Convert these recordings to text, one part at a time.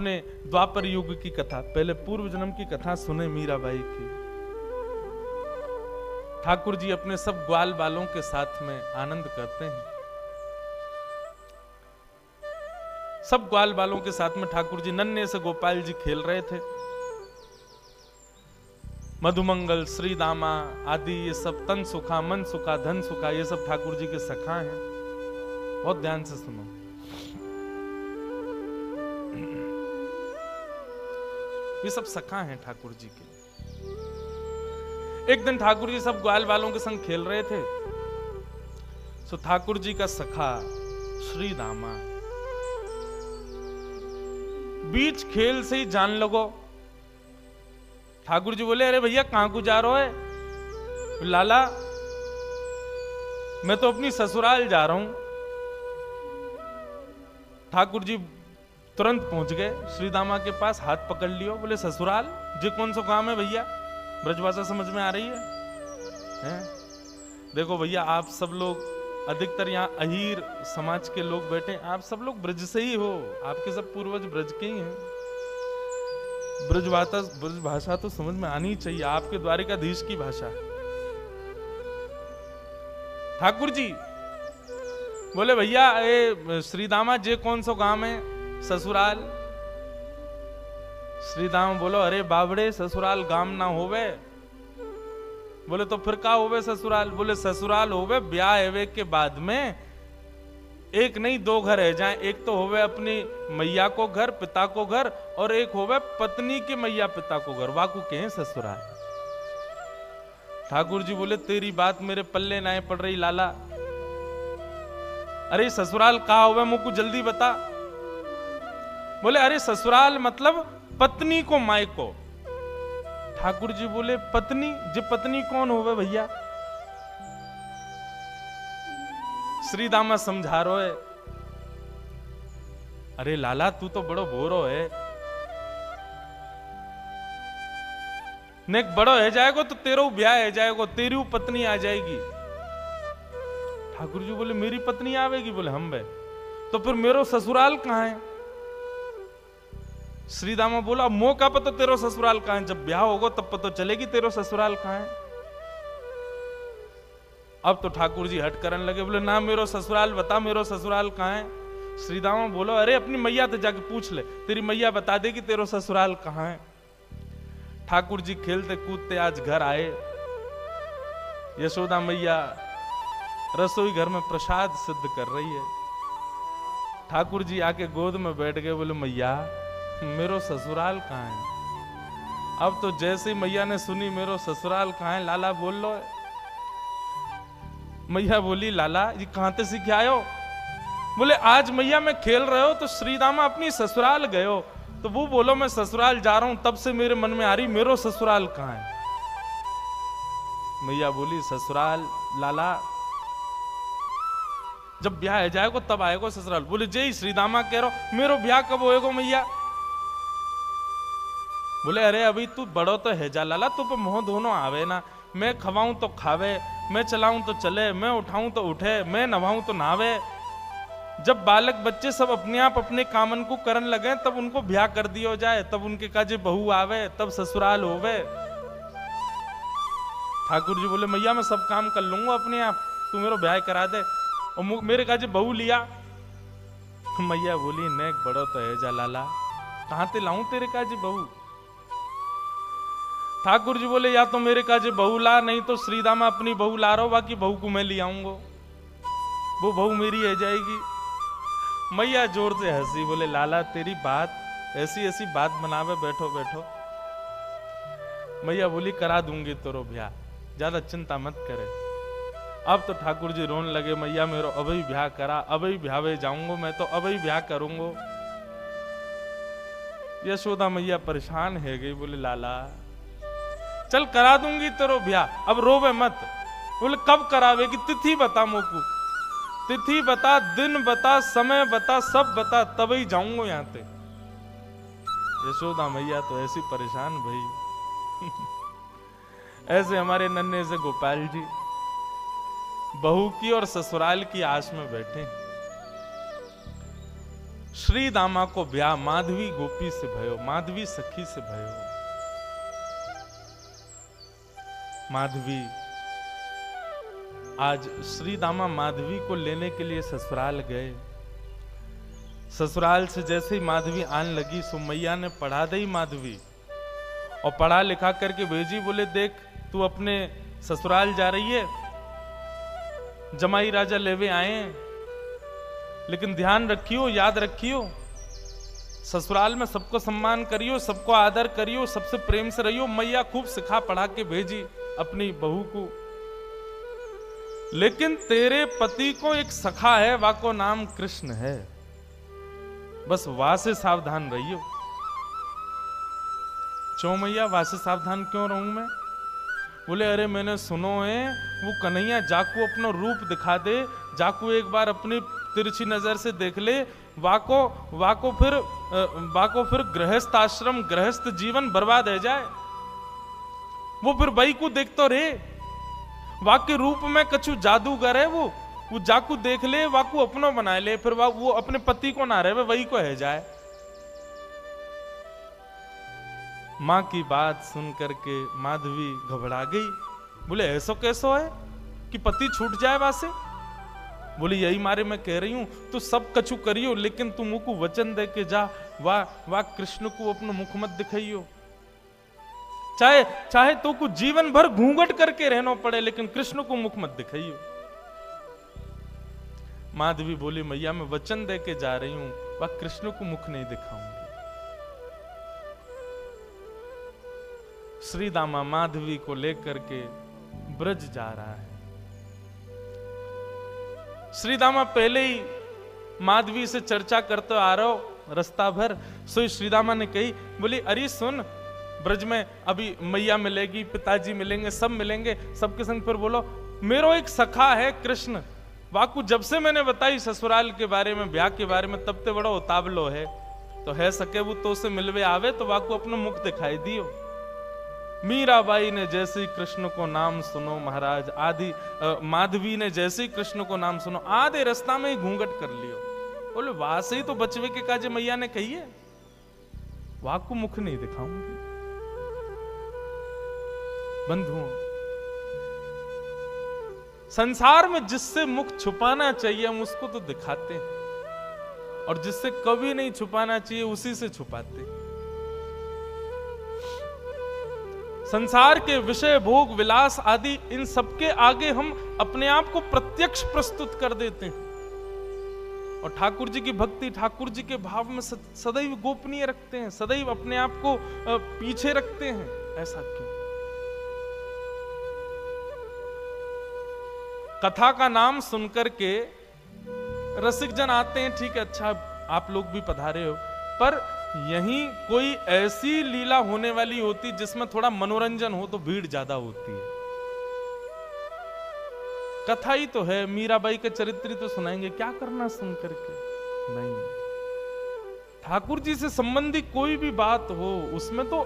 अपने द्वापर युग की कथा, पहले पूर्व जन्म की कथा सुने मीराबाई की। ठाकुर जी अपने सब ग्वाल बालों के साथ में आनंद करते हैं। सब ग्वाल बालों के साथ में ठाकुर जी नन्हे से गोपाल जी खेल रहे थे। मधुमंगल, श्री दामा आदि ये सब तन सुखा, मन सुखा, धन सुखा, ये सब ठाकुर जी के सखा हैं। बहुत ध्यान से सुनो। ये सब सखा हैं ठाकुर जी के। एक दिन ठाकुर जी सब ग्वाल बालों के संग खेल रहे थे, तो ठाकुर जी का सखा श्री दामा बीच खेल से ही जान लगो। ठाकुर जी बोले, अरे भैया कहां को जा रहे हो? लाला मैं तो अपनी ससुराल जा रहा हूं। ठाकुर जी तुरंत पहुंच गए श्री दामा के पास, हाथ पकड़ लियो। बोले, ससुराल जी कौन सा काम है भैया? ब्रजभाषा समझ में आ रही है? देखो भैया, आप सब लोग अधिकतर यहाँ अहीर समाज के लोग बैठे, आप सब लोग ब्रज से ही हो, आपके सब पूर्वज ब्रज के ही हैं। ब्रज भाषा तो समझ में आनी चाहिए, आपके द्वारिकाधीश की भाषा। ठाकुर जी बोले, भैया ये श्रीदामा जे कौन सा गांव है? ससुराल। श्रीदामा बोलो, अरे बाबड़े ससुराल गांव ना होवे। बोले, तो फिर का होवे ससुराल? बोले, ससुराल होवे ब्याह एवे के बाद में एक नहीं दो घर है जाए, एक तो होवे अपनी मैया को घर, पिता को घर, और एक होवे पत्नी के मैया पिता को घर, वाकू के हैं ससुराल। ठाकुर जी बोले, तेरी बात मेरे पल्ले ना पड़ रही लाला। अरे ससुराल कहा होवे मुझको जल्दी बता। बोले, अरे ससुराल मतलब पत्नी को माई को। ठाकुर जी बोले, पत्नी जी पत्नी कौन होवे भैया? श्री दामा समझा रो है, अरे लाला तू तो बड़ो बोरो है, नेक बड़ो है जाएगो तो तेरो ब्याह है जाएगो, तेरी पत्नी आ जाएगी। ठाकुर जी बोले, मेरी पत्नी आवेगी? बोले, हम बे तो फिर मेरो ससुराल कहां है? श्री दामा बोला, मो का पता तेरो ससुराल कहां है, जब ब्याह होगा तब पता चलेगी तेरो ससुराल कहां है। अब तो ठाकुर जी हट करने लगे, बोले, ना मेरो ससुराल बता, मेरो ससुराल कहां है। श्री दामा बोलो, अरे अपनी मैया तो जाके पूछ ले, तेरी मैया बता देगी तेरो ससुराल कहां है। ठाकुर जी खेलते कूदते आज घर आए। यशोदा मैया रसोई घर में प्रसाद सिद्ध कर रही है। ठाकुर जी आके गोद में बैठ गए, बोले, मैया मेरो ससुराल कहां है? अब तो जैसे ही मैया ने सुनी मेरो ससुराल कहां है, लाला बोल लो। मैया बोली, लाला ये कहां से सीख आयो? बोले, आज मैया मैं खेल रहे हो तो श्रीदामा अपनी ससुराल गए हो, तो वो बोलो मैं ससुराल जा रहा हूं, तब से मेरे मन में आ रही मेरो ससुराल कहां है। मैया बोली, ससुराल लाला जब ब्याह जाएगा तब आएगा ससुराल। बोले, जय श्रीदामा कह रहा मेरो ब्याह कब होएगा मैया? बोले, अरे अभी तू बड़ो तो है जा लाला, तू पे मोह दोनों आवे ना, मैं खवाऊं तो खावे, मैं चलाऊं तो चले, मैं उठाऊं तो उठे, मैं नहाऊं तो नहावे। जब बालक बच्चे सब अपने आप अपने कामन को करन लगे तब उनको ब्याह कर दियो जाए, तब उनके काजे बहू आवे, तब ससुराल होवे। ठाकुर जी बोले, मैया मैं सब काम कर लूंगा अपने आप, तू मेरा ब्याह करा दे, और मेरे काजे बहू लिया। मैया बोली, नेक बड़ो तो है जा लाला, कहां ते लाऊं तेरे काजे बहू? ठाकुर जी बोले, या तो मेरे काजे बहू ला, नहीं तो श्रीदामा अपनी बहू ला रहा हो, बाकी बहू को मैं ले आऊंगा, वो बहू मेरी है जाएगी। मैया जोर से हंसी, बोले, लाला तेरी बात ऐसी ऐसी बात बनावे, बैठो बैठो। मैया बोली, करा दूंगी तेरो ब्याह, ज्यादा चिंता मत करे। अब तो ठाकुर जी रोने लगे, मैया मेरो अभी ब्याह करा, अभी ब्याह जाऊंगा, मैं तो अभी ब्याह करूंगा। यशोदा मैया परेशान है गई, बोले, लाला चल करा दूंगी तेरो ब्याह, अब रोवे मत। बोले, कब करावेगी? तिथि बता मोकू, तिथि बता, दिन बता, समय बता, सब बता, तभी जाऊंगा यहां से। यशोदा मैया तो ऐसी परेशान भाई। ऐसे हमारे नन्हे से गोपाल जी बहू की और ससुराल की आस में बैठे। श्री दामा को ब्याह माधवी गोपी से भयो, माधवी सखी से भयो। माधवी आज श्री दामा माधवी को लेने के लिए ससुराल गए। ससुराल से जैसे ही माधवी आने लगी सो मैया ने पढ़ा दी माधवी और पढ़ा लिखा करके भेजी। बोले देख तू अपने ससुराल जा रही है, जमाई राजा लेवे आए, लेकिन ध्यान रखियो, याद रखियो, ससुराल में सबको सम्मान करियो, सबको आदर करियो, सबसे प्रेम से रहियो। मैया खूब सिखा पढ़ा के भेजी अपनी बहू को। लेकिन तेरे पति को एक सखा है, वाको नाम कृष्ण है, बस वहां से सावधान रहियो। क्यों मैया वहां से सावधान क्यों रहूं मैं? बोले अरे मैंने सुनो है वो कन्हैया जाकू अपना रूप दिखा दे, जाकू एक बार अपनी तिरछी नजर से देख ले, वाको फिर गृहस्थ आश्रम गृहस्थ जीवन बर्बाद है जाए। वो फिर बई को देखतो रे, वाके रूप में कछु जादूगर है वो जाकू देख ले, वाकू अपनो बना ले, फिर वो अपने पति को ना रहे वही को है जाए। मां की बात सुन करके माधवी घबरा गई। बोले ऐसो कैसो है कि पति छूट जाए वासे? बोली यही मारे मैं कह रही हूं तू सब कछु करियो, लेकिन तू मुंह को वचन दे के जा, वाह कृष्ण को अपना मुख मत दिखाइयो। चाहे तो को जीवन भर घूंघट करके रहना पड़े, लेकिन कृष्ण को मुख मत दिखाइयो। माधवी बोली मैया मैं वचन दे के जा रही हूं, वह कृष्ण को मुख नहीं दिखाऊंगी। श्री दामा माधवी को लेकर के ब्रज जा रहा है। श्री दामा पहले ही माधवी से चर्चा करते आ रहा हो रास्ता भर। सो श्री दामा ने कही, बोली अरे सुन, ब्रज में अभी मैया मिलेगी, पिताजी मिलेंगे, सब मिलेंगे, सबके संग फिर बोलो मेरो एक सखा है कृष्ण, वाकू जब से मैंने बताई ससुराल के बारे में, ब्याह के बारे में, तब ते बड़ा उतावलो है, तो है सके वो तो से मिलवे आवे तो वाकू अपना मुख दिखाई दियो। मीराबाई ने जैसे ही कृष्ण को नाम सुनो महाराज, आदि माधवी ने जैसे ही कृष्ण को नाम सुनो, आधे रास्ता में ही घूंघट कर लियो। बोले वहां से ही तो बचवे के काजे मैया ने कही है, वाकू मुख नहीं दिखाऊंगी। बंधुओं, संसार में जिससे मुख छुपाना चाहिए हम उसको तो दिखाते हैं, और जिससे कभी नहीं छुपाना चाहिए उसी से छुपाते। संसार के विषय भोग विलास आदि इन सबके आगे हम अपने आप को प्रत्यक्ष प्रस्तुत कर देते हैं, और ठाकुर जी की भक्ति, ठाकुर जी के भाव में सदैव गोपनीय रखते हैं, सदैव अपने आप को पीछे रखते हैं। ऐसा क्यों? कथा का नाम सुनकर के रसिक जन आते हैं, ठीक है, अच्छा आप लोग भी पधारे हो, पर यहीं कोई ऐसी लीला होने वाली होती जिसमें थोड़ा मनोरंजन हो तो भीड़ ज्यादा होती है। कथा ही तो है, मीराबाई के चरित्र तो सुनाएंगे, क्या करना सुन करके? नहीं, ठाकुर जी से संबंधी कोई भी बात हो उसमें तो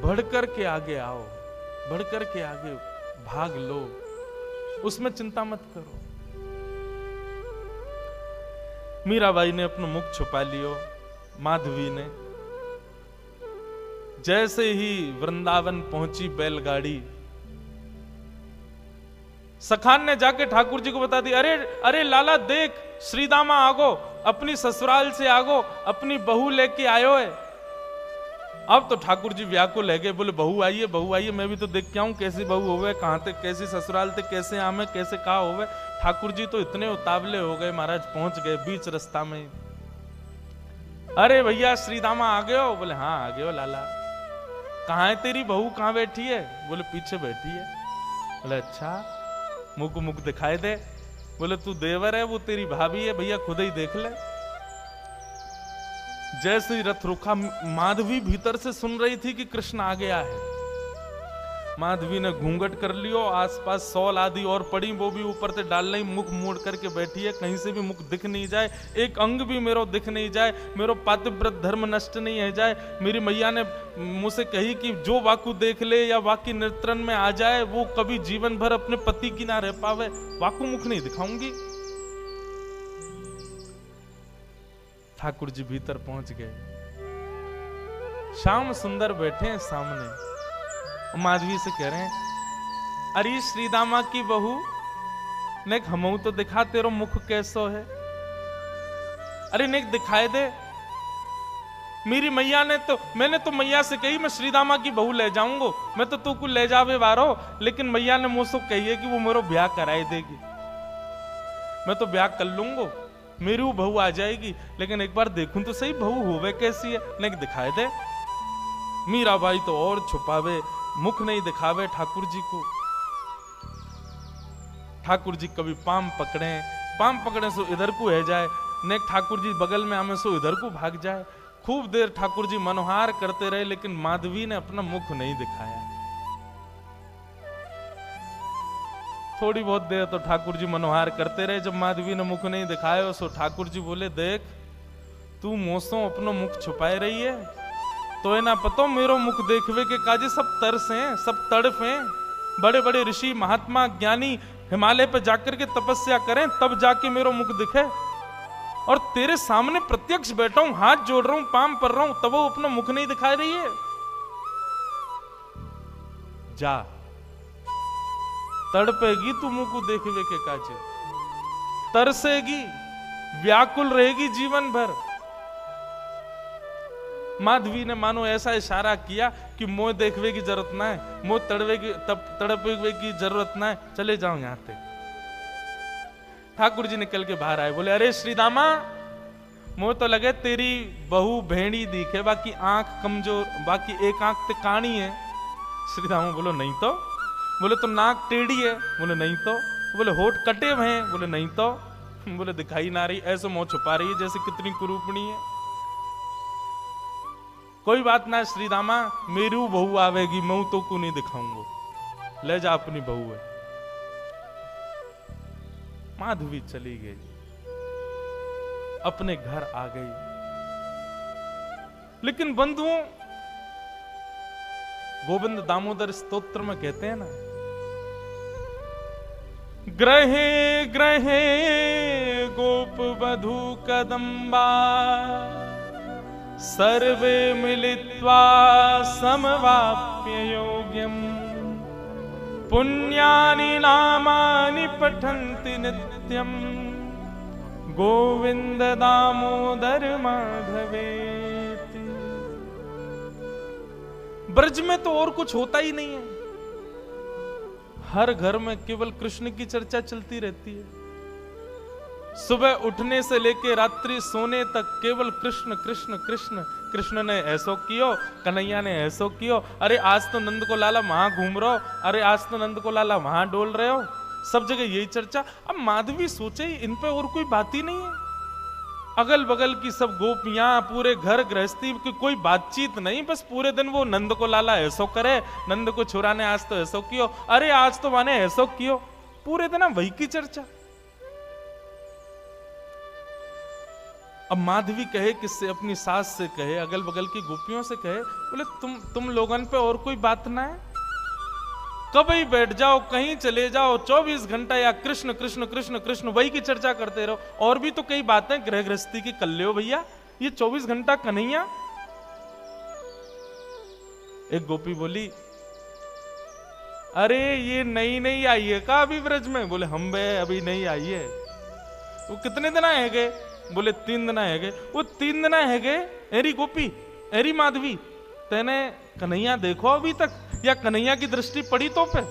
बढ़कर के आगे आओ, बढ़कर के आगे भाग लो, उसमें चिंता मत करो। मीराबाई ने अपना मुख छुपा लियो, माधवी ने जैसे ही वृंदावन पहुंची बैलगाड़ी, सखान ने जाके ठाकुर जी को बता दी, अरे लाला देख, श्रीदामा आगो, अपनी ससुराल से आगो, अपनी बहू लेके आयो है। अब तो ठाकुर जी व्याकुल है गए, बोले बहू आइए, मैं भी तो देख के आऊं कैसी बहू होवे, कहां तक कैसी ससुराल तक कैसे आमे, कैसे कहा होवे। ठाकुर जी तो इतने उतावले हो गए महाराज, पहुंच गए बीच रास्ता में। अरे भैया श्रीदामा आ गए हो? बोले हाँ आ गए हो लाला। कहाँ है तेरी बहू, कहाँ बैठी है? बोले पीछे बैठी है। बोले अच्छा, मुख को मुख दिखाई दे। बोले तू देवर है, वो तेरी भाभी है, भैया खुद ही देख ले। जैसे ही रथ रुका, माधवी भीतर से सुन रही थी कि कृष्ण आ गया है। माधवी ने घूंघट कर लियो, आसपास सौल आदि और पड़ी, वो भी ऊपर से डाल नहीं, मुख मोड़ करके बैठी है, कहीं से भी मुख दिख नहीं जाए, एक अंग भी मेरो दिख नहीं जाए, मेरो पातिव्रत धर्म नष्ट नहीं है जाए। मेरी मैया ने मुझसे कही कि जो वाकु देख ले या वाकी नेत्रन में आ जाए वो कभी जीवन भर अपने पति की ना रह पावे, वाकु मुख नहीं दिखाऊंगी। ठाकुर जी भीतर पहुंच गए। श्याम सुंदर बैठे हैं सामने, माधवी से कह रहे हैं, अरे श्रीदामा की बहू ने हमऊ तो दिखा तेरो मुख कैसो है, अरे नेक दिखाए दे। मेरी मैया ने तो, मैंने तो मैया से कही मैं श्रीदामा की बहू ले जाऊंगो, मैं तो तू को ले जावे वारो, लेकिन मैया ने मुझसे कही है कि वो मेरा ब्याह कराए देगी। मैं तो ब्याह कर लूंगो, मेरी वो बहू आ जाएगी, लेकिन एक बार देखूं तो सही बहू होवे कैसी है, नेक दिखाए दे। मीरा भाई तो और छुपावे, मुख नहीं दिखावे ठाकुर जी को। ठाकुर जी कभी पाम पकड़े सो इधर को है जाए, नेक ठाकुर जी बगल में हमें सो इधर को भाग जाए। खूब देर ठाकुर जी मनोहार करते रहे, लेकिन माधवी ने अपना मुख नहीं दिखाया। थोड़ी बहुत देर तो ठाकुर जी मनोहार करते रहे, जब माधवी ने मुख नहीं दिखाया सो ठाकुर जी बोले, देख तू मोसों अपनो मुख छुपाए रही है, तो ना पतो मेरो मुख देखवे के काजे सब तरस हैं, सब तड़फ हैं। बड़े बड़े ऋषि महात्मा ज्ञानी हिमालय पे जाकर के तपस्या करें तब जाके मेरो मुख दिखे, और तेरे सामने प्रत्यक्ष बैठा हूं, हाथ जोड़ रहा हूं, पाम पर रहा हूं, तब वो अपना मुख नहीं दिखा रही है। जा तड़पेगी तू मुंह को देखवे के काजे, तरसेगी, व्याकुल रहेगी जीवन भर। माधवी ने मानो ऐसा इशारा किया कि मोह देखवे की जरूरत ना है, मोह तड़पवे की जरूरत ना है, चले जाओ यहां से। ठाकुर जी निकल के बाहर आए, बोले, अरे श्रीदामा मोह तो लगे तेरी बहू भेड़ी दिखे, बाकी आंख कमजोर, बाकी एक आंख ते काणी है। श्रीदामा बोलो नहीं तो। बोले तो नाक टेढ़ी है, बोले नहीं तो। बोले होठ कटे हुए हैं, बोले नहीं तो। बोले दिखाई ना रही, ऐसे मुंह छुपा रही है जैसे कितनी कुरूपणी है। कोई बात ना श्रीदामा, मेरी बहू आवेगी, मैं तो को नहीं दिखाऊंगा, ले जा अपनी बहू है। माधवी चली गई, अपने घर आ गई। लेकिन बंधुओं, गोविंद दामोदर स्तोत्र में कहते हैं ना, ग्रहे ग्रहे गोप वधू कदम्बा, सर्वे मिलित्वा समवाप्य योग्यम, पुण्यानि नामानि पठन्ति नित्यं, गोविंद दामोदर माधवेति। ब्रज में तो और कुछ होता ही नहीं है, हर घर में केवल कृष्ण की चर्चा चलती रहती है। सुबह उठने से लेके रात्रि सोने तक केवल कृष्ण कृष्ण कृष्ण। कृष्ण ने ऐसो कियो, कन्हैया ने ऐसो कियो, अरे आज तो नंद को लाला वहां घूम रहे हो, अरे आज तो नंद को लाला वहां डोल रहे हो, सब जगह यही चर्चा। अब माधवी सोचे इन पे और कोई बात ही नहीं है, अगल बगल की सब गोपियां, पूरे घर गृहस्थी की कोई बातचीत नहीं, बस पूरे दिन वो नंद को लाला ऐसो करे, नंद को छुरा ने आज तो ऐसो कियो, अरे आज तो माने ऐसो कियो, पूरे दिन वही की चर्चा। अब माधवी कहे किससे, अपनी सास से कहे, अगल बगल की गोपियों से कहे, बोले तुम लोगन पे और कोई बात ना है, कभी बैठ जाओ, कहीं चले जाओ, 24 घंटा या कृष्ण कृष्ण कृष्ण कृष्ण वही की चर्चा करते रहो। और भी तो कई बातें गृह गृहस्थी की कर लो भैया, ये 24 घंटा कन्हैया। एक गोपी बोली, अरे ये नई नई आई है का अभी ब्रज में? बोले हम बे अभी नहीं आई है। वो कितने दिन आए गए? बोले 3 दिन है गए। वो 3 दिन है गए, एरी गोपी, एरी माधवी, तेने कन्हैया देखो अभी तक, या कन्हैया की दृष्टि पड़ी तो पे?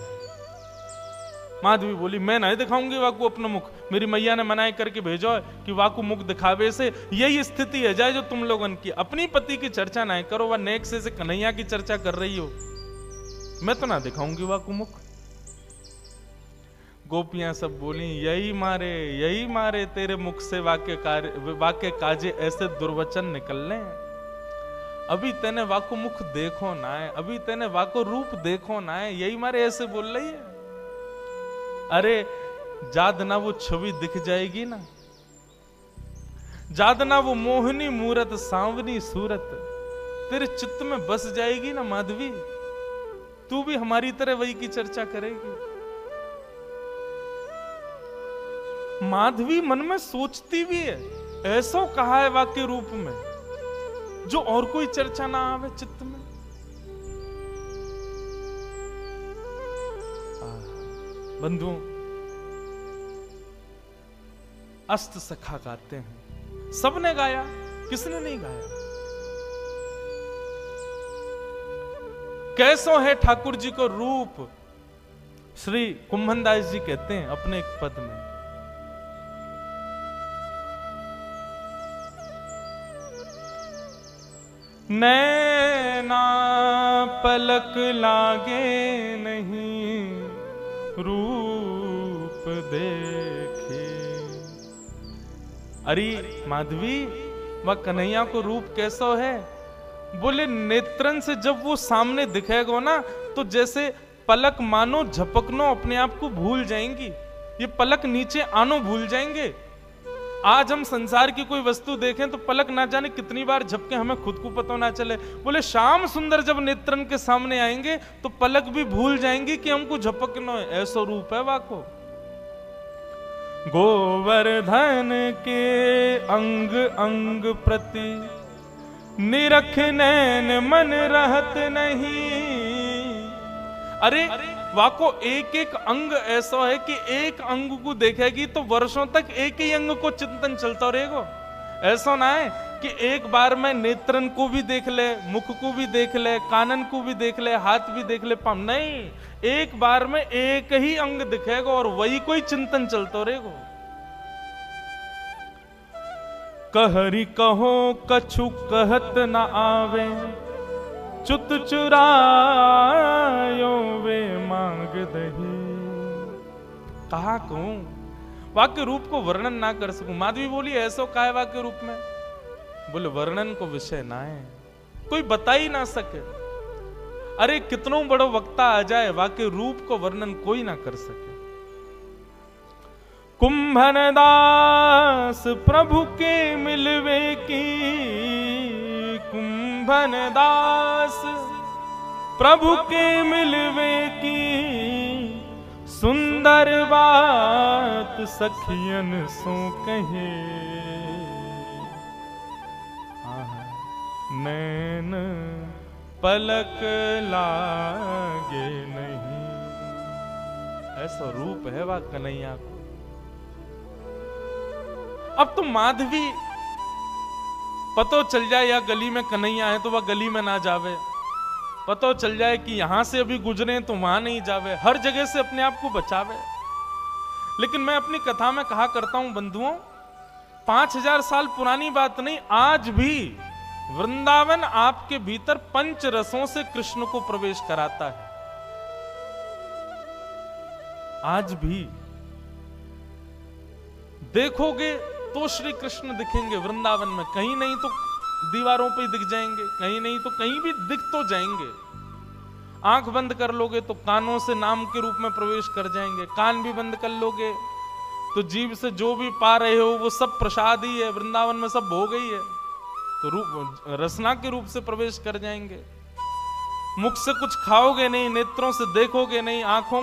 माधवी बोली, मैं नहीं दिखाऊंगी वाकू अपना मुख, मेरी मैया ने मनाई करके भेजो है कि वाकू मुख दिखावे से यही स्थिति है जाए जो तुम लोगन की, अपनी पति की चर्चा नहीं करो, वह नेक से कन्हैया की चर्चा कर रही हो, मैं तो ना दिखाऊंगी वाकू मुख। गोपियां सब बोली, यही मारे तेरे मुख से वाक्य काजे ऐसे दुर्वचन निकलने, अभी तेने वाको मुख देखो ना है, अभी तेने वाको रूप देखो ना है, यही मारे ऐसे बोल रही है। अरे जाद ना वो छवि दिख जाएगी ना, जाद ना वो मोहनी मूरत सांवनी सूरत तेरे चित्त में बस जाएगी ना माधवी, तू भी हमारी तरह वही की चर्चा करेगी। माधवी मन में सोचती भी है, ऐसो कहा है वाक्य रूप में जो और कोई चर्चा ना आवे चित्त में। बंधुओं, अस्त सखा गाते हैं, सबने गाया, किसने नहीं गाया? कैसो है ठाकुर जी को रूप, श्री कुंभनदास जी कहते हैं अपने एक पद में, नैना पलक लागे नहीं रूप देखे। अरे माधवी, वह कन्हैया को रूप कैसो है? बोले नेत्रन से जब वो सामने दिखेगा ना, तो जैसे पलक मानो झपकनो अपने आप को भूल जाएंगी, ये पलक नीचे आनो भूल जाएंगे। आज हम संसार की कोई वस्तु देखें तो पलक ना जाने कितनी बार झपके, हमें खुद को पता ना चले। बोले श्याम सुंदर जब नेत्रन के सामने आएंगे तो पलक भी भूल जाएंगी कि हमको झपकना है। ऐसा रूप है वाको। गोवर्धन के अंग अंग प्रति निरख नैन मन रहत नहीं। अरे वाको एक एक अंग ऐसा है कि एक अंग को देखेगी तो वर्षों तक एक ही अंग को चिंतन चलता रहेगा। ऐसा ना है कि एक बार में नेत्रन को भी देख ले, मुख को भी देख ले, कानन को भी देख ले, हाथ भी देख ले, पाँव नहीं, एक बार में एक ही अंग दिखेगा और वही कोई चिंतन चलता रहेगा। कहरी कहो कछु कहत न आवे, चुत चुरायो वे मांग दही। कहा कहूं, वाक्य रूप को वर्णन ना कर सकूं। माधवी बोली ऐसो का है वाक्य रूप में? बोले वर्णन को विषय ना है, कोई बता ही ना सके। अरे कितनों बड़ो वक्ता आ जाए, वाक्य रूप को वर्णन कोई ना कर सके। कुंभनदास प्रभु के मिलवे की, कुंभनदास प्रभु के मिलवे की, सुंदर बात सखियन सो कहे। नैन पलक लागे नहीं। ऐसा रूप है वह कन्हैया को। अब तो माधवी पतो चल जाए या गली में कन्हैया है तो वह गली में ना जावे, पतो चल जाए कि यहां से अभी गुजरे तो वहां नहीं जावे, हर जगह से अपने आप को बचावे। लेकिन मैं अपनी कथा में कहा करता हूं बंधुओं, 5000 साल पुरानी बात नहीं, आज भी वृंदावन आपके भीतर पंच रसों से कृष्ण को प्रवेश कराता है। आज भी देखोगे तो श्री कृष्ण दिखेंगे वृंदावन में, कहीं नहीं तो दीवारों पे दिख जाएंगे, कहीं नहीं तो कहीं भी दिख तो जाएंगे। आंख बंद कर लोगे तो कानों से नाम के रूप में प्रवेश कर जाएंगे, कान भी बंद कर लोगे तो जीभ से जो भी पा रहे हो वो सब प्रसाद ही है, वृंदावन में सब हो गई है, तो रूप रसना के रूप से प्रवेश कर जाएंगे। मुख से कुछ खाओगे नहीं, नेत्रों से देखोगे नहीं, आंखों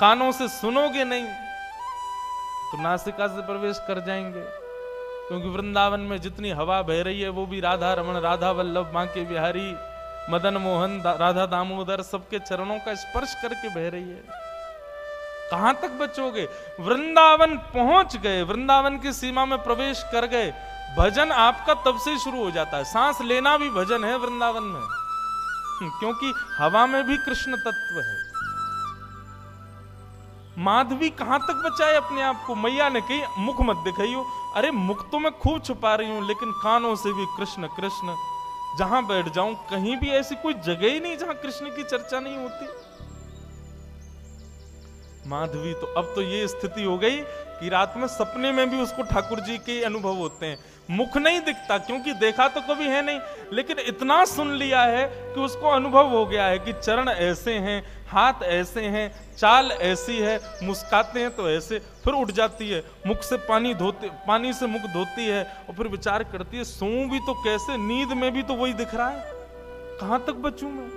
कानों से सुनोगे नहीं, तो नासिका से प्रवेश कर जाएंगे। क्योंकि वृंदावन में जितनी हवा बह रही है वो भी राधा रमण, राधा वल्लभ, बांके बिहारी, मदन मोहन, राधा दामोदर सबके चरणों का स्पर्श करके बह रही है। कहां तक बचोगे? वृंदावन पहुंच गए, वृंदावन की सीमा में प्रवेश कर गए, भजन आपका तब से शुरू हो जाता है। सांस लेना भी भजन है वृंदावन में, क्योंकि हवा में भी कृष्ण तत्व है। माधवी कहां तक बचाए अपने आप को? मैया ने कही मुख मत दिखाइयो। अरे मुख तो मैं खूब छुपा रही हूं, लेकिन कानों से भी कृष्ण कृष्ण। जहां बैठ जाऊं कहीं भी ऐसी कोई जगह ही नहीं जहां कृष्ण की चर्चा नहीं होती। माधवी तो अब तो ये स्थिति हो गई कि रात में सपने में भी उसको ठाकुर जी के अनुभव होते हैं। मुख नहीं दिखता क्योंकि देखा तो कभी है नहीं, लेकिन इतना सुन लिया है कि उसको अनुभव हो गया है कि चरण ऐसे हैं, हाथ ऐसे हैं, चाल ऐसी है, मुस्काते हैं तो ऐसे, फिर उठ जाती है, मुख से पानी से मुख धोती है और फिर विचार करती है सोऊं भी तो कैसे, नींद में भी तो वही दिख रहा है, कहां तक बचूं मैं।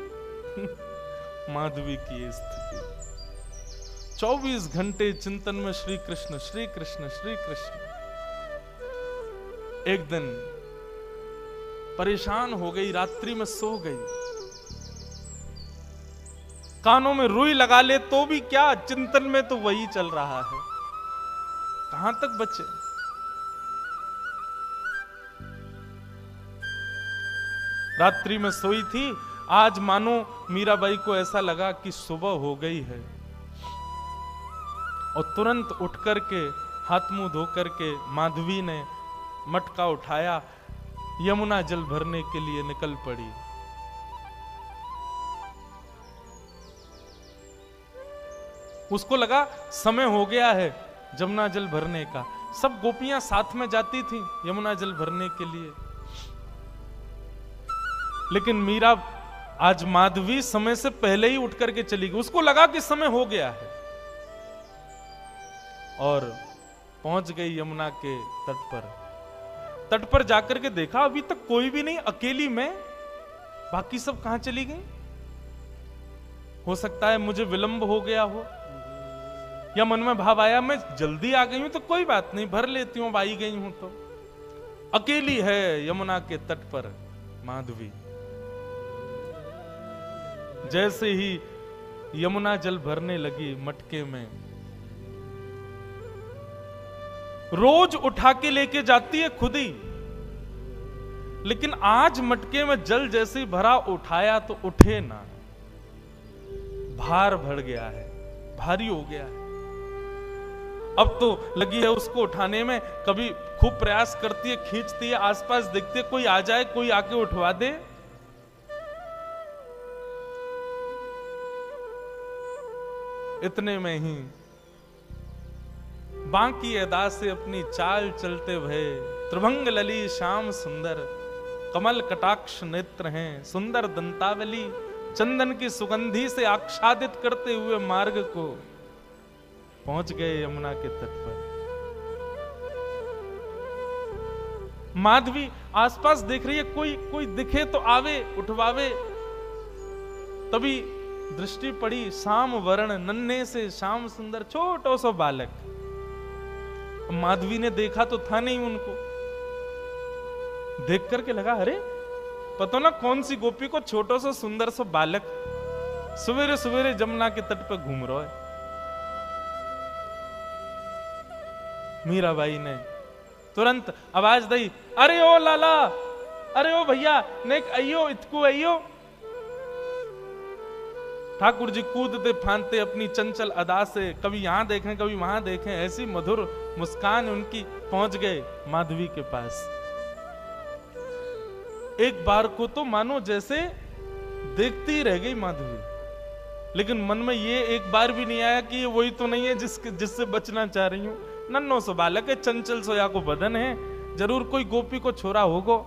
माधवी की स्थिति 24 घंटे चिंतन में श्री कृष्ण श्री कृष्ण श्री कृष्ण। एक दिन परेशान हो गई, रात्रि में सो गई, कानों में रुई लगा ले तो भी क्या, चिंतन में तो वही चल रहा है, कहां तक बचे। रात्रि में सोई थी, आज मानो मीराबाई को ऐसा लगा कि सुबह हो गई है, और तुरंत उठ करके हाथ मुंह धो करके माधवी ने मटका उठाया, यमुना जल भरने के लिए निकल पड़ी। उसको लगा समय हो गया है यमुना जल भरने का। सब गोपियां साथ में जाती थी यमुना जल भरने के लिए, लेकिन मीरा आज माधवी समय से पहले ही उठ करके चली गई। उसको लगा कि समय हो गया है, और पहुंच गई यमुना के तट पर। तट पर जाकर के देखा अभी तक कोई भी नहीं, अकेली मैं, बाकी सब कहां चली गई। हो सकता है मुझे विलंब हो गया हो, या मन में भाव आया मैं जल्दी आ गई हूं तो कोई बात नहीं, भर लेती हूं, आई गई हूं तो। अकेली है यमुना के तट पर माधवी। जैसे ही यमुना जल भरने लगी मटके में, रोज उठा के लेके जाती है खुद ही, लेकिन आज मटके में जल जैसे ही भरा, उठाया तो उठे ना, भार बढ़ गया है, भारी हो गया है। अब तो लगी है उसको उठाने में, कभी खूब प्रयास करती है, खींचती है, आसपास देखती है कोई आ जाए, कोई आके उठवा दे। इतने में ही बांकी अदा से अपनी चाल चलते भय, त्रिभंग लली श्याम सुंदर, कमल कटाक्ष नेत्र हैं, सुंदर दंतावली, चंदन की सुगंधी से आच्छादित करते हुए मार्ग को पहुंच गए यमुना के तट पर। माधवी आसपास देख रही है, कोई दिखे तो आवे, उठवावे। तभी दृष्टि पड़ी श्याम वर्ण, नन्हे से श्याम सुंदर छोटो सो बालक। माधवी ने देखा तो था नहीं उनको, देख करके लगा अरे पता ना कौन सी गोपी को छोटो सो सुंदर सो बालक सवेरे सवेरे जमुना के तट पर घूम रहा है। मीराबाई ने तुरंत आवाज दी, अरे ओ लाला, अरे ओ भैया, नेक अयो, इतकू अयो। ठाकुर जी कूदते फांदते अपनी चंचल अदा से, कभी यहां देखें कभी वहां देखें, ऐसी मधुर मुस्कान उनकी, पहुंच गए माधवी के पास। एक बार को तो मानो जैसे देखती रह गई माधवी, लेकिन मन में ये एक बार भी नहीं आया कि ये वही तो नहीं है जिससे बचना चाह रही हूं। नन्नो सो बालक है, चंचल सोया को बदन है, जरूर कोई गोपी को छोरा होगो।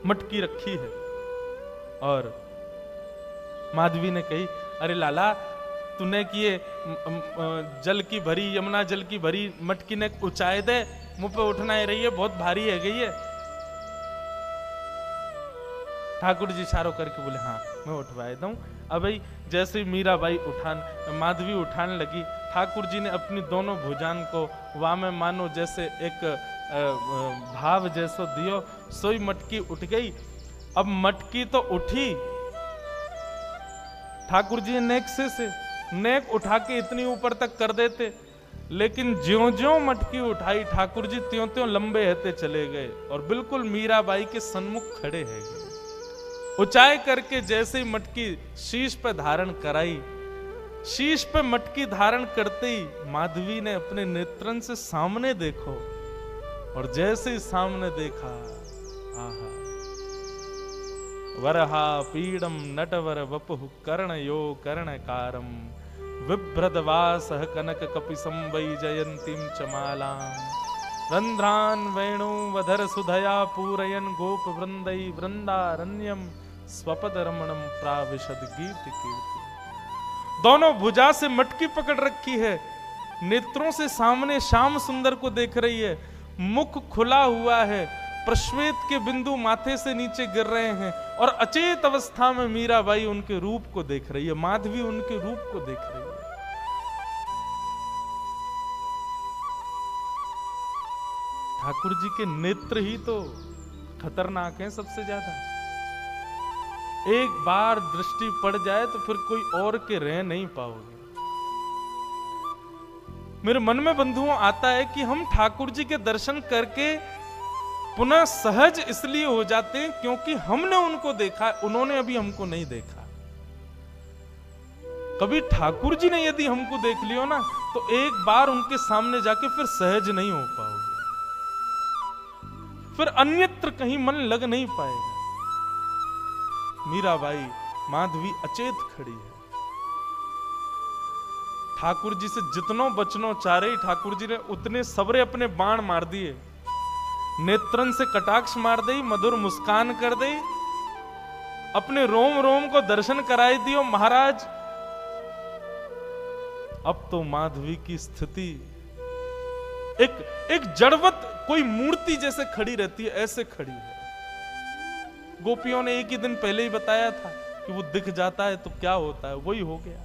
मटकी रखी है और माधवी ने कही, अरे लाला तूने किए जल की भरी, यमुना जल की भरी मटकी ने ऊंचाई दे, मुंह पे उठना ही रही है, बहुत भारी है गई है। ठाकुर जी इशारों करके बोले हाँ मैं उठवाए दूं। अब जैसे मीराबाई माधवी उठाने लगी, ठाकुर जी ने अपनी दोनों भुजान को वामे मानो जैसे एक भाव जैसो दियो, सोई मटकी उठ गई। अब मटकी तो उठी, ठाकुर जी नेक से नेक उठा के इतनी ऊपर तक कर देते, लेकिन ज्यों-ज्यों मटकी उठाई ठाकुर जी त्यों-त्यों लंबे होते चले गए और बिल्कुल मीराबाई के सन्मुख खड़े हैं। ऊंचाई करके जैसे ही मटकी शीश पे धारण कराई, शीश पे मटकी धारण करते ही माधवी ने अपने नेत्रन से सामने देखो, और जैसे ही सामने देखा, आहा, वरहा पीडम नटवर वपुः कर्णयो कर्णकारम, विभ्रदवासः कनक कपिसं वैजयन्तीं चमालां, रंध्रान वेणु वधर सुधया पूरयन् गोप वृंदै वृंदारण्यम, स्वपद रमणम प्राविशद गीत कीर्ति। दोनों भुजा से मटकी पकड़ रखी है, नेत्रों से सामने श्याम सुंदर को देख रही है, मुख खुला हुआ है, प्रश्वेत के बिंदु माथे से नीचे गिर रहे हैं, और अचेत अवस्था में मीराबाई उनके रूप को देख रही है, माधवी उनके रूप को देख रही है। ठाकुर जी के नेत्र ही तो खतरनाक हैं सबसे ज्यादा। एक बार दृष्टि पड़ जाए तो फिर कोई और के रह नहीं पाओगे। मेरे मन में बंधुओं आता है कि हम ठाकुर जी के दर्शन करके पुनः सहज इसलिए हो जाते हैं क्योंकि हमने उनको देखा, उन्होंने अभी हमको नहीं देखा। कभी ठाकुर जी ने यदि हमको देख लियो ना तो एक बार उनके सामने जाके फिर सहज नहीं हो पाओगे, फिर अन्यत्र कहीं मन लग नहीं पाएगा। मीराबाई माधवी अचेत खड़ी है, ठाकुर जी से जितनो बचनो चारे ही ठाकुर जी ने उतने सबरे अपने बाण मार दिए, नेत्रन से कटाक्ष मार दी, मधुर मुस्कान कर दी, अपने रोम रोम को दर्शन कराई दियो। महाराज अब तो माधवी की स्थिति एक जड़वत कोई मूर्ति जैसे खड़ी रहती है, ऐसे खड़ी है। गोपियों ने एक ही दिन पहले ही बताया था कि वो दिख जाता है तो क्या होता है, वही हो गया।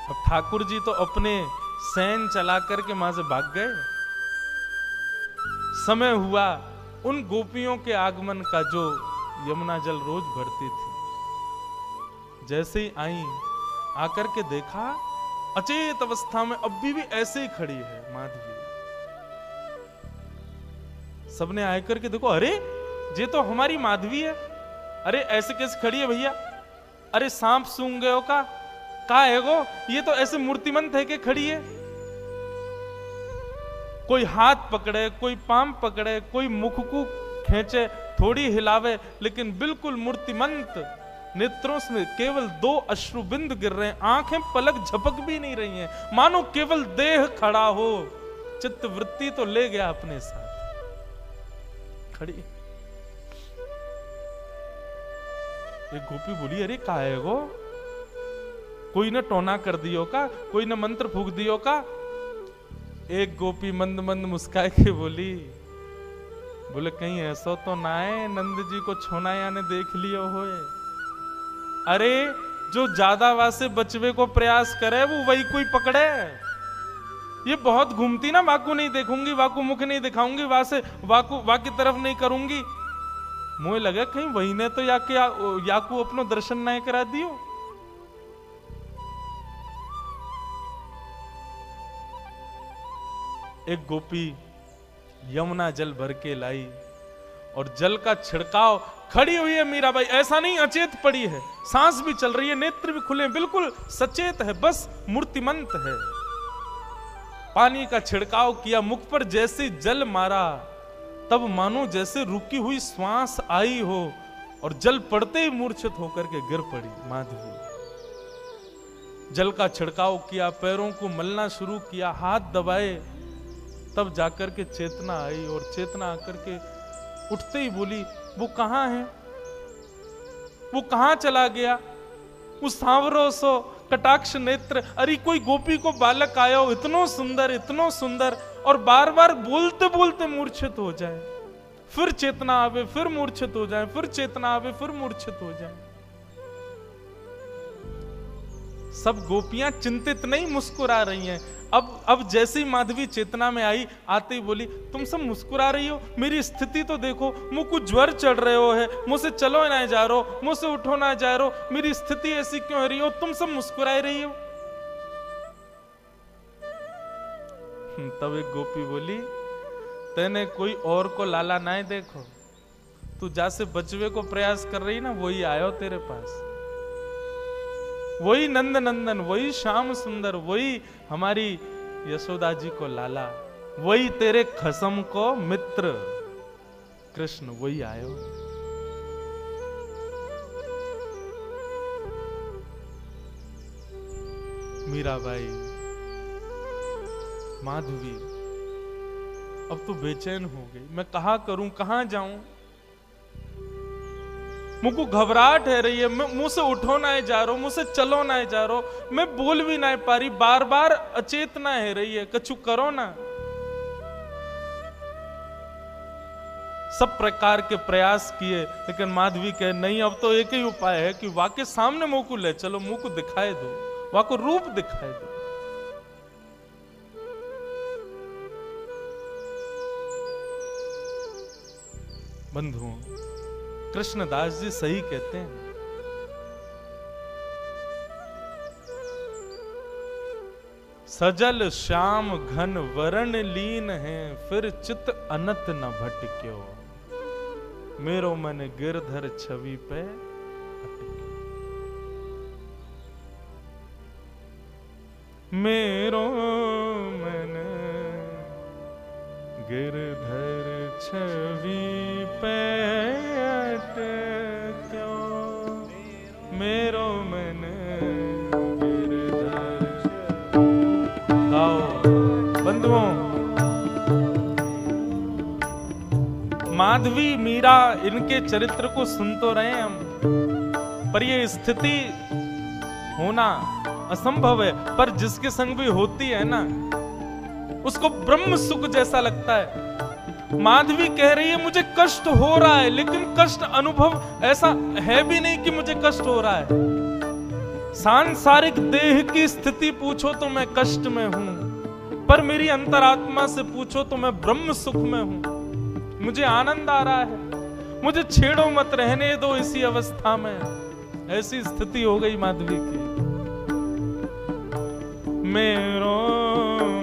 अब ठाकुर जी तो अपने सैन चला करके वहां से भाग गए। समय हुआ उन गोपियों के आगमन का जो यमुना जल रोज भरती थी। जैसे ही आई, आकर के देखा अचेत अवस्था में अब भी ऐसे ही खड़ी है माधवी। सबने आकर के देखो, अरे ये तो हमारी माधवी है। अरे ऐसे कैसे खड़ी है भैया? अरे सांप सूंघ गए हो का है गो? ये तो ऐसे मूर्तिमंत है कि खड़ी है। कोई हाथ पकड़े, कोई पाम पकड़े, कोई मुख को खींचे, थोड़ी हिलावे, लेकिन बिल्कुल मूर्तिमंत। नेत्रों से केवल 2 अश्रुबिंद गिर रहे हैं, आंखें पलक झपक भी नहीं रही हैं, मानो केवल देह खड़ा हो। चित्त वृत्ति तो ले गया अपने साथ, खड़ी। एक गोपी बोली, अरे का है गो? कोई ने टोना कर दियो का? कोई ने मंत्र फूक दियो का? एक गोपी मंद मंद मुस्काए के बोली, बोले कहीं ऐसा तो ना है नंद जी को छोनाया ने देख लियो होए। अरे जो ज्यादा वासे बचवे को प्रयास करे वो वही कोई पकड़े। ये बहुत घूमती ना, वाकू नहीं देखूंगी, वाकू मुख नहीं दिखाऊंगी, वासे वाकू की तरफ नहीं करूंगी। मुझे लगा कहीं वही ने तो याकू अपनो दर्शन नहीं करा दियो। एक गोपी यमुना जल भर के लाई और जल का छिड़काव, खड़ी हुई है मीराबाई, ऐसा नहीं अचेत पड़ी है, सांस भी चल रही है, नेत्र भी खुले, बिल्कुल सचेत है, बस मूर्तिमंत है। पानी का छिड़काव किया, मुख पर जैसे जल मारा तब मानो जैसे रुकी हुई श्वास आई हो और जल पड़ते ही मूर्छित होकर के गिर पड़ी माधवी। जल का छिड़काव किया, पैरों को मलना शुरू किया, हाथ दबाए, तब जाकर के चेतना आई और चेतना आकर के उठते ही बोली, वो कहां है? वो कहां चला गया? वो सांवरो सो कटाक्ष नेत्र, अरे कोई गोपी को बालक आया हो, इतनो सुंदर, और बार बार बोलते बोलते मूर्छित हो जाए, फिर चेतना आवे, फिर मूर्छित हो जाए, फिर चेतना आवे, फिर मूर्छित हो जाए। सब गोपियां चिंतित नहीं, मुस्कुरा रही हैं। अब जैसे ही माधवी चेतना में आई, आते ही बोली, तुम सब मुस्कुरा रही हो, मेरी स्थिति तो देखो, मुझको ज्वर चढ़ रहे हो है, मुझसे चलो ना जा रहो, मुझसे उठो ना जा रहो, मेरी स्थिति ऐसी क्यों हो रही हो? तुम सब मुस्कुरा रही हो। तब एक गोपी बोली, तेने कोई और को लाला ना देखो, तू जैसे बचवे को प्रयास कर रही ना, वही आयो तेरे पास, वही नंद नंदन, वही श्याम सुंदर, वही हमारी यशोदा जी को लाला, वही तेरे खसम को मित्र कृष्ण, वही आयो। मीराबाई, माधवी अब तो बेचैन हो गई, मैं कहा करूं, कहां जाऊं? मुझको घबराहट है रही है, मुंह से उठो ना जा रहा, मुंह से चलो ना जा रहा, मैं बोल भी ना पा रही, बार बार अचेतना है रही है, कछु करो ना। सब प्रकार के प्रयास किए, लेकिन माधवी कहे नहीं, अब तो एक ही उपाय है कि वाके सामने मुंह को ले चलो, मुंह को दिखाए दो, वाको रूप दिखाए दो। बंधुओं, कृष्णदास जी सही कहते हैं। सजल श्याम घन वरण लीन है, फिर चित अनत न भटक्यो, मेरो मन गिरधर छवि पे अटक्यो। मेरो मन गिरधर छवि पे अटक्यो, मेरो मन गिरधर। गाओ बंधुओं, माधवी मीरा इनके चरित्र को सुन तो रहे हैं हम, पर ये स्थिति होना असंभव है। पर जिसके संग भी होती है ना, उसको ब्रह्म सुख जैसा लगता है। माधवी कह रही है मुझे कष्ट हो रहा है, लेकिन कष्ट अनुभव ऐसा है भी नहीं कि मुझे कष्ट हो रहा है। सांसारिक देह की स्थिति पूछो तो मैं कष्ट में हूं, पर मेरी अंतरात्मा से पूछो तो मैं ब्रह्म सुख में हूं। मुझे आनंद आ रहा है, मुझे छेड़ो मत, रहने दो इसी अवस्था में। ऐसी स्थिति हो गई माधवी की। मेरो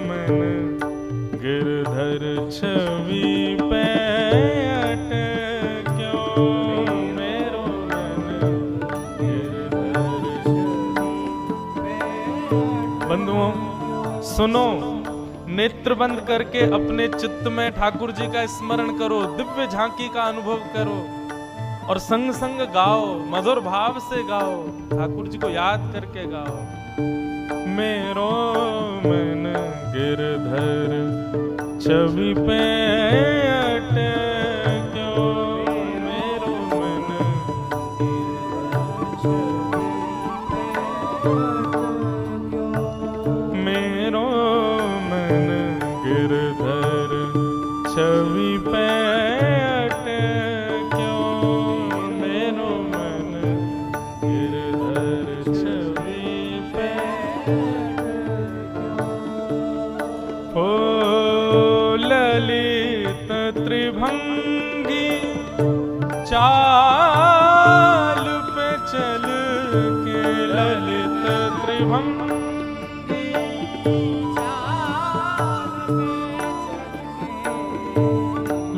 मन गिरधर छवि पे अटक्यो, मेरो मन गिरधर छवि पे। बंधुओं सुनो, नेत्र बंद करके अपने चित्त में ठाकुर जी का स्मरण करो, दिव्य झांकी का अनुभव करो और संग संग गाओ, मधुर भाव से गाओ, ठाकुर जी को याद करके गाओ। मेरो मन गिरधर छवि पे अटक्यो, मेरो मन गिरधर छवि पे अटक्यो, मेरो मन गिरधर छवि पे अटक्यो। ओ ललित त्रिभंगी चाल पे चल के, ललित त्रिभंगी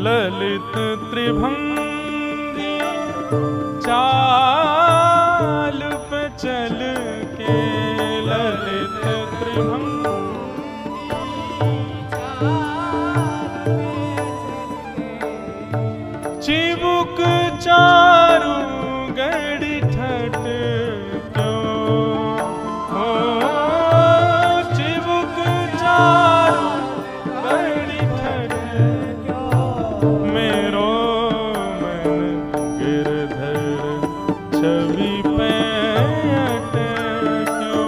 ललित त्रिभंगी चाल पे चल के, ललित त्रिभंगी चिबुक चारु गड़ी ठट क्यों, हो चिबुक चारु गड़ी ठट क्यों, मेरो मन गिरधर छवि पे अटक्यो,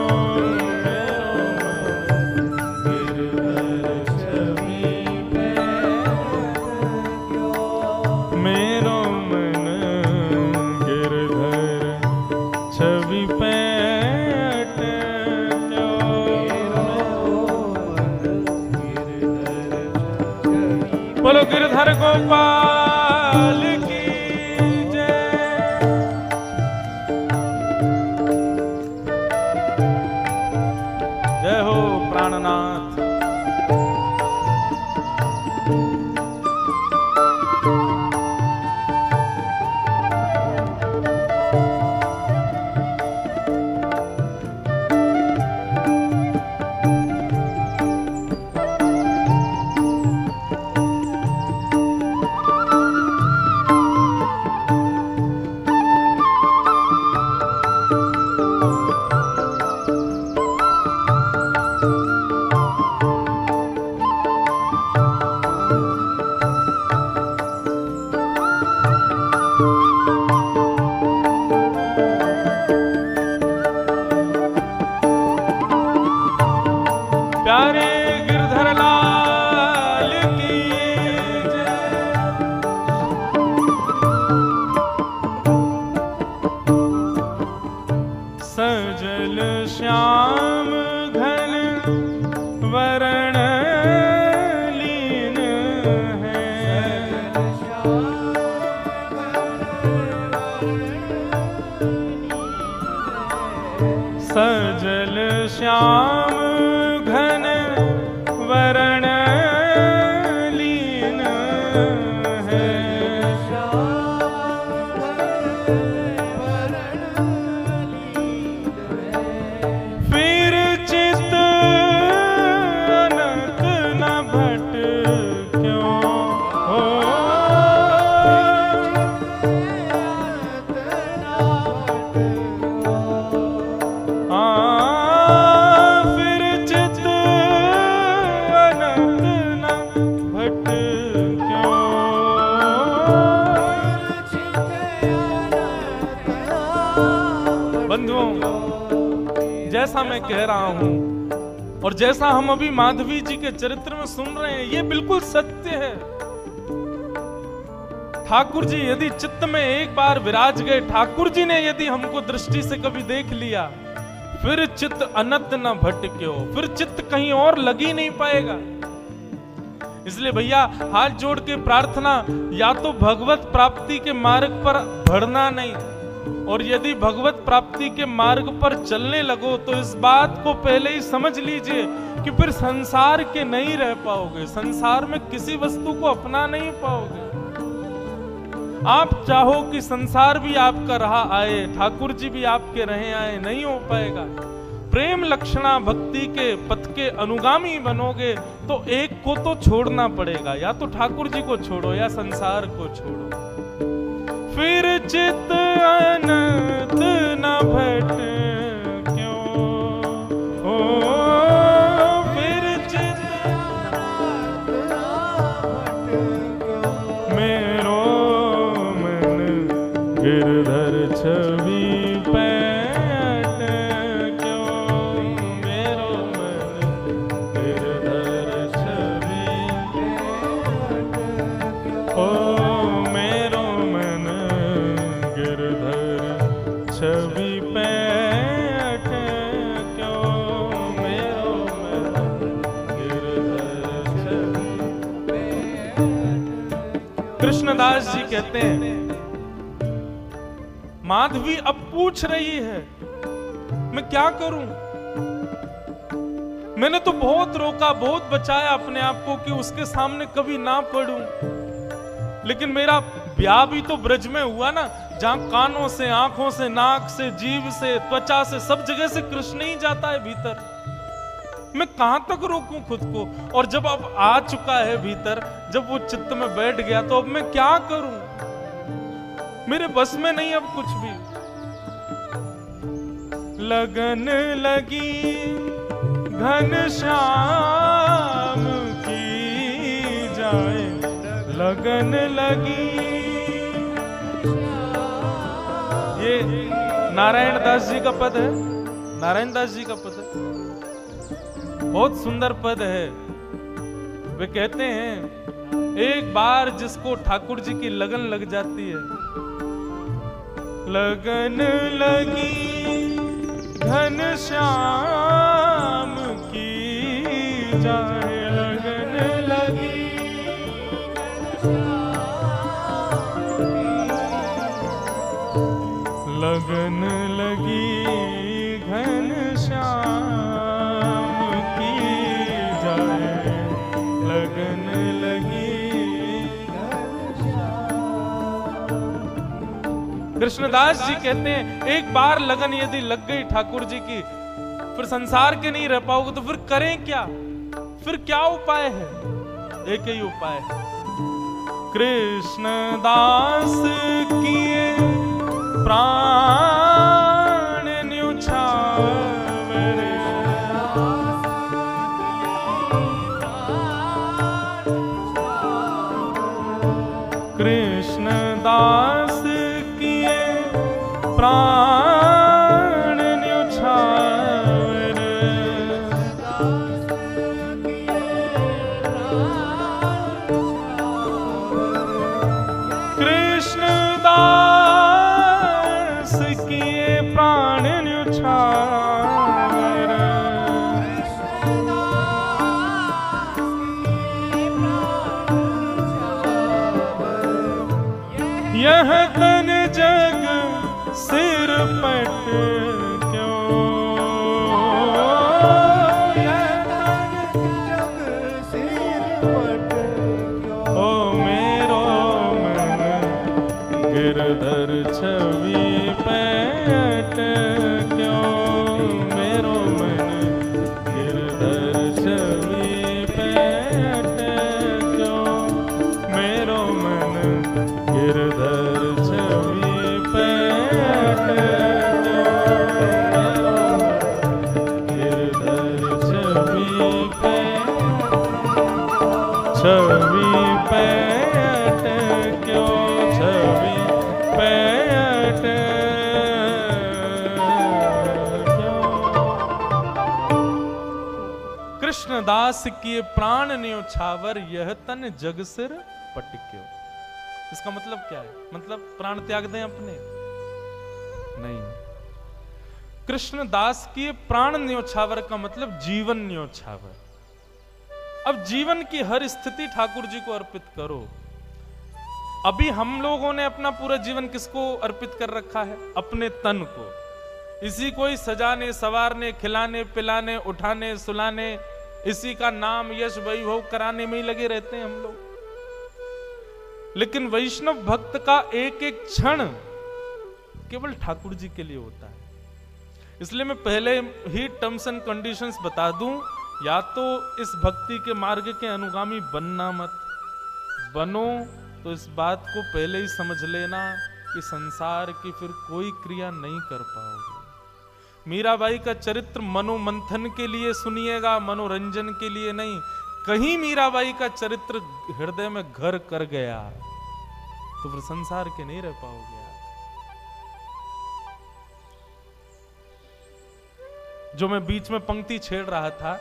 मेरो मन गिरधर छवि पे अटक्यो, बोलो गिरधर गोपाल की जय। जय हो प्राणनाथ। श्याम घन वरण लीन है। फिर चित अनंत न भट क्यों हो। फिर चित अनंत न भट क्यों। बंधुओं, जैसा मैं कह रहा हूं और जैसा हम अभी माधवी जी के चरित्र में सुन रहे हैं, ये बिल्कुल सत्य है। ठाकुर जी यदि चित्त में एक बार विराज गए, ठाकुर जी ने यदि हमको दृष्टि से कभी देख लिया, फिर चित्त अनंत न भटक्यो, फिर चित्त कहीं और लग ही नहीं पाएगा। इसलिए भैया हाथ जोड़ के प्रार्थना, या तो भगवत प्राप्ति के मार्ग पर बढ़ना नहीं, और यदि भगवत प्राप्ति के मार्ग पर चलने लगो तो इस बात को पहले ही समझ लीजिए कि फिर संसार के नहीं रह पाओगे, संसार में किसी वस्तु को अपना नहीं पाओगे। आप चाहो कि संसार भी आपका रहा आए, ठाकुर जी भी आपके रहे आए, नहीं हो पाएगा। प्रेम लक्षणा भक्ति के पथ के अनुगामी बनोगे तो एक को तो छोड़ना पड़ेगा, या तो ठाकुर जी को छोड़ो या संसार को छोड़ो। फिर चित अनंत न भट क्यों हो। फिर चित मेरो मन गिरधर छवि पैठ क्यों। मेरो मन गिरधर छवि ओ। मेरो मन गिरधर छवि पैठ क्यों। मेरो मन गिरधर छवि। कृष्णदास जी कहते हैं, माधवी अब पूछ रही है मैं क्या करूं। मैंने तो बहुत रोका, बहुत बचाया अपने आप को कि उसके सामने कभी ना पड़ूं, लेकिन मेरा ब्याह भी तो ब्रज में हुआ ना, जहां कानों से, आंखों से, नाक से, जीभ से, त्वचा से, सब जगह से कृष्ण ही जाता है भीतर। मैं कहां तक रोकूं खुद को। और जब अब आ चुका है भीतर, जब वो चित्त में बैठ गया, तो अब मैं क्या करूं। मेरे बस में नहीं अब कुछ भी। लगन लगी घनश्याम की जाए, लगन लगी। ये नारायण दास जी का पद है, नारायण दास जी का पद है, बहुत सुंदर पद है। वे कहते हैं, एक बार जिसको ठाकुर जी की लगन लग जाती है, लगन लगी घनश्याम की जाए, लगन लगी। लगन लगी घनश्याम की जाए, लगन लगी। कृष्णदास जी कहते हैं, एक बार लगन यदि लग गई ठाकुर जी की, फिर संसार के नहीं रह पाओगे, तो फिर करें क्या। फिर क्या उपाय है। एक ही उपाय है, कृष्णदास किए प्राण न्योछावरे। कृष्णदास किए प्राण न्योछावरे। कृष्णदास किए प्राण न्योछावरे। यह तन जग सिर पट क्यों। गिरधर छवि पे अटक्यो मेरो मन गिरधर छवि पे अटक्यो मेरो मन गिरधर छवि पे अटक्यो गिरधर छवि पे अटक्यो छवि पे अटक्यो। कृष्णदास किए प्राण न्योछावर यह तन जग सिर पटक्यो। इसका मतलब क्या है? मतलब प्राण त्याग दें अपने? नहीं। कृष्णदास किए प्राण न्योछावर का मतलब जीवन न्योछावर। अब जीवन की हर स्थिति ठाकुर जी को अर्पित करो। अभी हम लोगों ने अपना पूरा जीवन किसको अर्पित कर रखा है? अपने तन को। इसी को ही सजाने संवारने खिलाने पिलाने उठाने सुलाने इसी का नाम यश वैभव कराने में ही लगे रहते हैं हम लोग। लेकिन वैष्णव भक्त का एक एक क्षण केवल ठाकुर जी के लिए होता है। इसलिए मैं पहले ही टर्म्स एंड कंडीशंस बता दूं, या तो इस भक्ति के मार्ग के अनुगामी बनना मत, बनो तो इस बात को पहले ही समझ लेना कि संसार की फिर कोई क्रिया नहीं कर पाओगे। मीराबाई का चरित्र मनोमंथन के लिए सुनिएगा, मनोरंजन के लिए नहीं। कहीं मीराबाई का चरित्र हृदय में घर कर गया तो फिर संसार के नहीं रह पाओगे आप। जो मैं बीच में पंक्ति छेड़ रहा था,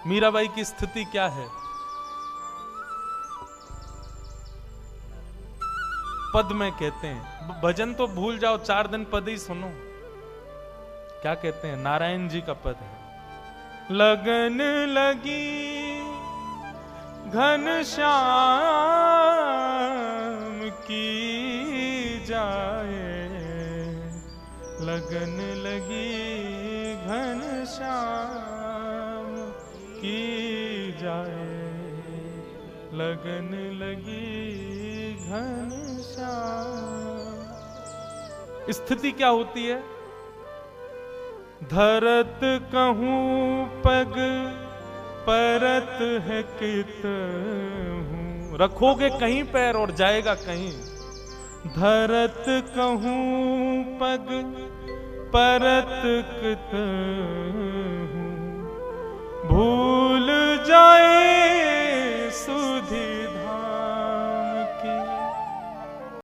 मीराबाई की स्थिति क्या है? पद में कहते हैं, भजन तो भूल जाओ, 4 दिन पद ही सुनो। क्या कहते हैं? नारायण जी का पद है, लगन लगी घनश्याम की जाए, लगन लगी घनश्याम की जाए, लगन लगी घनश्याम। स्थिति क्या होती है? धरत कहूं पग परत है कितहूं, रखोगे कहीं पैर और जाएगा कहीं। धरत कहूं पग परत कितहूं, भूल जाए